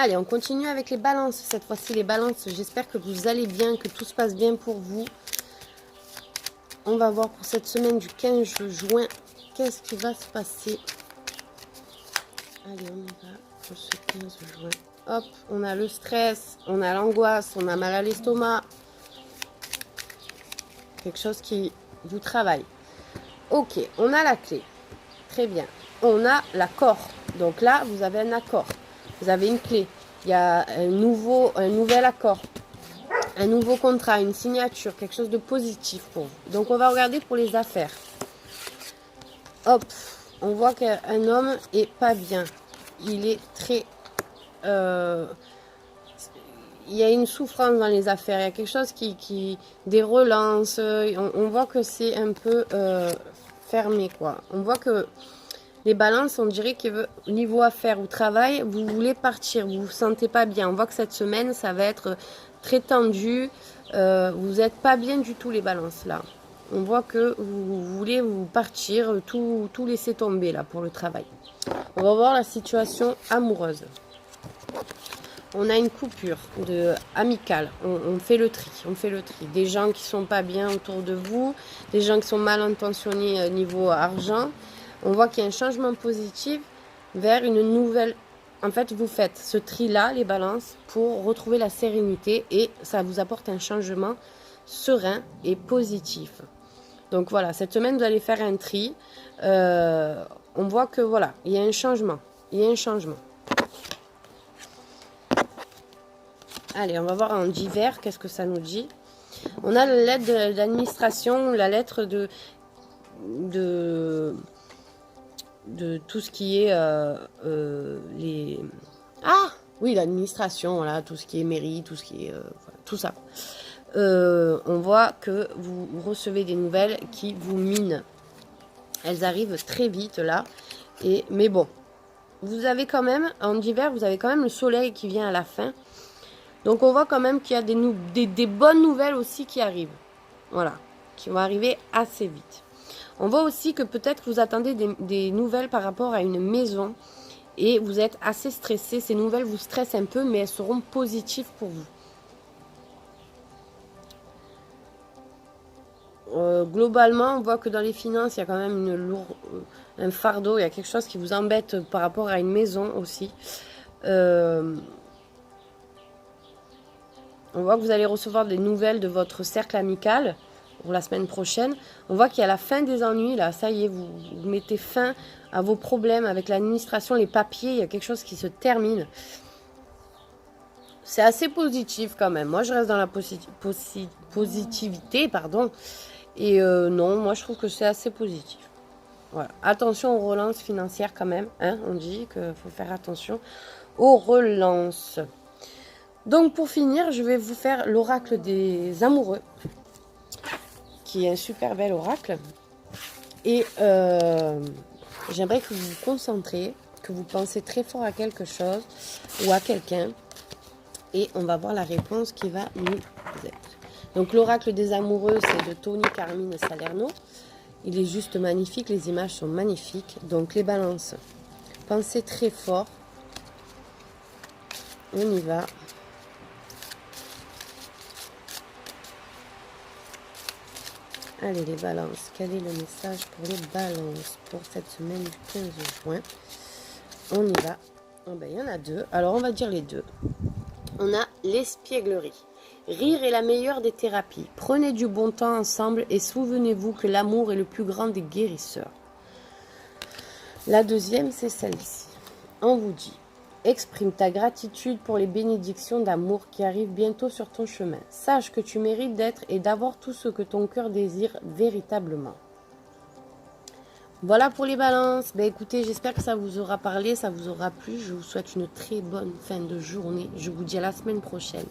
Allez, on continue avec les balances. Cette fois-ci, les balances, j'espère que vous allez bien, que tout se passe bien pour vous. On va voir pour cette semaine du 15 juin, qu'est-ce qui va se passer. Allez, on y va pour ce 15 juin. Hop, on a le stress, on a l'angoisse, on a mal à l'estomac. Quelque chose qui vous travaille. Ok, on a la clé. Très bien. On a l'accord. Donc là, vous avez un accord. Vous avez une clé. Il y a un nouvel accord. Un nouveau contrat, une signature, quelque chose de positif pour vous. Donc on va regarder pour les affaires. Hop, on voit qu'un homme est pas bien. Il est très... il y a une souffrance dans les affaires. Il y a quelque chose des relances. On voit que c'est un peu fermé, quoi. On voit que les balances, on dirait que niveau affaires ou travail, vous voulez partir. Vous vous sentez pas bien. On voit que cette semaine, ça va être très tendu. Vous n'êtes pas bien du tout, les balances, là. On voit que vous voulez vous partir, tout laisser tomber, là, pour le travail. On va voir la situation amoureuse. On a une coupure amicale. On fait le tri. On fait le tri. Des gens qui sont pas bien autour de vous. Des gens qui sont mal intentionnés niveau argent. On voit qu'il y a un changement positif vers une nouvelle... En fait, vous faites ce tri-là, les balances, pour retrouver la sérénité. Et ça vous apporte un changement serein et positif. Donc voilà, cette semaine, vous allez faire un tri. On voit que voilà, il y a un changement. Il y a un changement. Allez, on va voir en divers, qu'est-ce que ça nous dit. On a la lettre de l'administration, la lettre de tout ce qui est les... Ah oui, l'administration, voilà, tout ce qui est mairie, tout ce qui est... voilà, tout ça. On voit que vous recevez des nouvelles qui vous minent. Elles arrivent très vite là. Mais bon, vous avez quand même, en divers, vous avez quand même le soleil qui vient à la fin. Donc on voit quand même qu'il y a des bonnes nouvelles aussi qui arrivent. Voilà, qui vont arriver assez vite. On voit aussi que peut-être que vous attendez des nouvelles par rapport à une maison. Et vous êtes assez stressé. Ces nouvelles vous stressent un peu, mais elles seront positives pour vous. Globalement, on voit que dans les finances, il y a quand même un fardeau. Il y a quelque chose qui vous embête par rapport à une maison aussi. On voit que vous allez recevoir des nouvelles de votre cercle amical pour la semaine prochaine. On voit qu'il y a la fin des ennuis, là. Ça y est, vous mettez fin à vos problèmes avec l'administration, les papiers. Il y a quelque chose qui se termine. C'est assez positif quand même. Moi, je reste dans la positivité, pardon. Et non, moi, je trouve que c'est assez positif. Voilà. Attention aux relances financières quand même. Hein, on dit qu'il faut faire attention aux relances. Donc pour finir, je vais vous faire l'oracle des amoureux, qui est un super bel oracle. Et j'aimerais que vous vous concentrez, que vous pensez très fort à quelque chose ou à quelqu'un. Et on va voir la réponse qui va nous être. Donc l'oracle des amoureux, c'est de Tony Carmine Salerno. Il est juste magnifique, les images sont magnifiques. Donc les balances, pensez très fort. On y va. Allez les balances, quel est le message pour les balances pour cette semaine du 15 juin? On y va. Oh ben, il y en a deux. Alors on va dire les deux. On a l'espièglerie. Rire est la meilleure des thérapies. Prenez du bon temps ensemble et souvenez-vous que l'amour est le plus grand des guérisseurs. La deuxième, c'est celle-ci. On vous dit: exprime ta gratitude pour les bénédictions d'amour qui arrivent bientôt sur ton chemin. Sache que tu mérites d'être et d'avoir tout ce que ton cœur désire véritablement. Voilà pour les balances. Ben écoutez, j'espère que ça vous aura parlé, ça vous aura plu. Je vous souhaite une très bonne fin de journée. Je vous dis à la semaine prochaine.